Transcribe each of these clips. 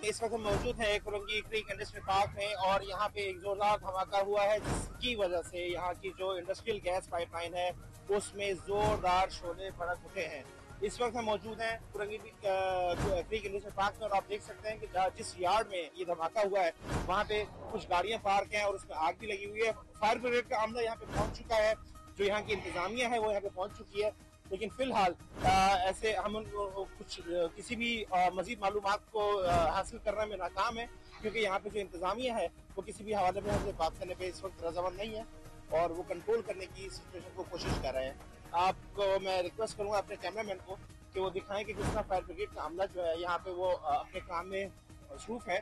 इस वक्त हम मौजूद हैं कुरंगी क्रीक इंडस्ट्रियल पार्क में और यहाँ पे एक जोरदार धमाका हुआ है जिसकी वजह से यहाँ की जो इंडस्ट्रियल गैस पाइपलाइन है उसमें जोरदार शोले भड़क उठे हैं। इस वक्त हम मौजूद हैं कुरंगी क्रीक इंडस्ट्रियल पार्क में और आप देख सकते हैं कि जिस यार्ड में ये धमाका हुआ है वहाँ पे कुछ गाड़ियां पार्क हैं और उसमें आग भी लगी हुई है। फायर ब्रिगेड का अमला यहाँ पे पहुंच चुका है, जो यहाँ की इंतजामिया है वो यहाँ पे पहुंच चुकी है, लेकिन फिलहाल ऐसे हम कुछ किसी भी मजीद मालूमात को हासिल करने में नाकाम है, क्योंकि यहाँ पे जो इंतजामिया है वो किसी भी हवाले में हमसे बात करने पे इस वक्त रजामंद नहीं है और वो कंट्रोल करने की सिचुएशन को कोशिश कर रहे हैं। आपको मैं रिक्वेस्ट करूंगा अपने कैमरामैन को कि वो दिखाएं कि किस तरह फायर ब्रिगेड का अमला जो है यहाँ पे वो अपने काम में मसरूफ है,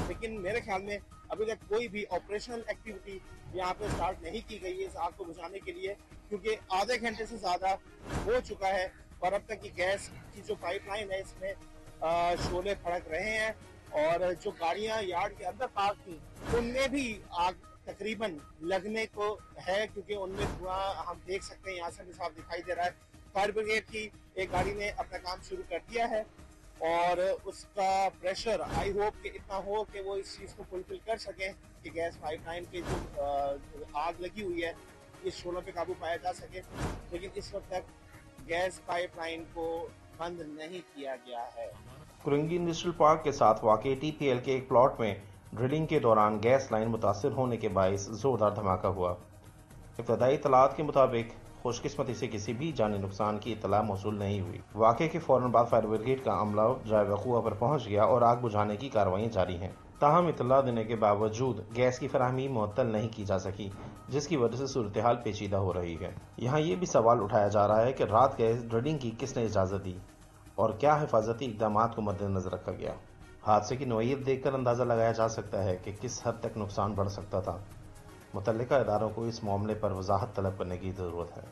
लेकिन मेरे ख्याल में अभी तक कोई भी ऑपरेशनल एक्टिविटी यहाँ पे स्टार्ट नहीं की गई है इस आग को बुझाने के लिए, क्योंकि आधे घंटे से ज्यादा हो चुका है और अब तक की गैस की जो पाइपलाइन है इसमें शोले फड़क रहे हैं और जो गाड़ियां यार्ड के अंदर पार्क थी उनमें भी आग तकरीबन लगने को है, क्योंकि उनमें धुआं हम देख सकते हैं यहाँ से भी साफ दिखाई दे रहा है। फायर ब्रिगेड की एक गाड़ी ने अपना काम शुरू कर दिया है और उसका प्रेशर आई होप कि इतना हो कि वो इस चीज़ को फुलफिल कर सकें कि गैस पाइपलाइन के जो आग लगी हुई है इस शोलों पे काबू पाया जा सके, लेकिन इस वक्त तक गैस पाइपलाइन को बंद नहीं किया गया है। कुरंगी इंडस्ट्रियल पार्क के साथ वाक़ई टीपीएल के एक प्लॉट में ड्रिलिंग के दौरान गैस लाइन मुतासिर होने के बायस जोरदार धमाका हुआ। इब्तदाई इतलात के मुताबिक खुशकिस्मती से किसी भी जानी नुकसान की इतला मौसूल नहीं हुई। वाक़े के फौरन बाद फायर ब्रिगेड का अमला जाए वक़ूआ पर पहुंच गया और आग बुझाने की कार्रवाई जारी हैं। ताहम इतला देने के बावजूद गैस की फराहमी मुअत्तल नहीं की जा सकी, जिसकी वजह से सूरत हाल पेचीदा हो रही है। यहाँ ये भी सवाल उठाया जा रहा है कि रात गैस ड्रिलिंग की किसने इजाज़त दी और क्या हिफाजती इक़दाम को मद्देनजर रखा गया। हादसे की नौयत देखकर अंदाज़ा लगाया जा सकता है कि किस हद तक नुकसान बढ़ सकता था। मुतल्लिका इदारों को इस मामले पर वजाहत तलब करने की ज़रूरत है।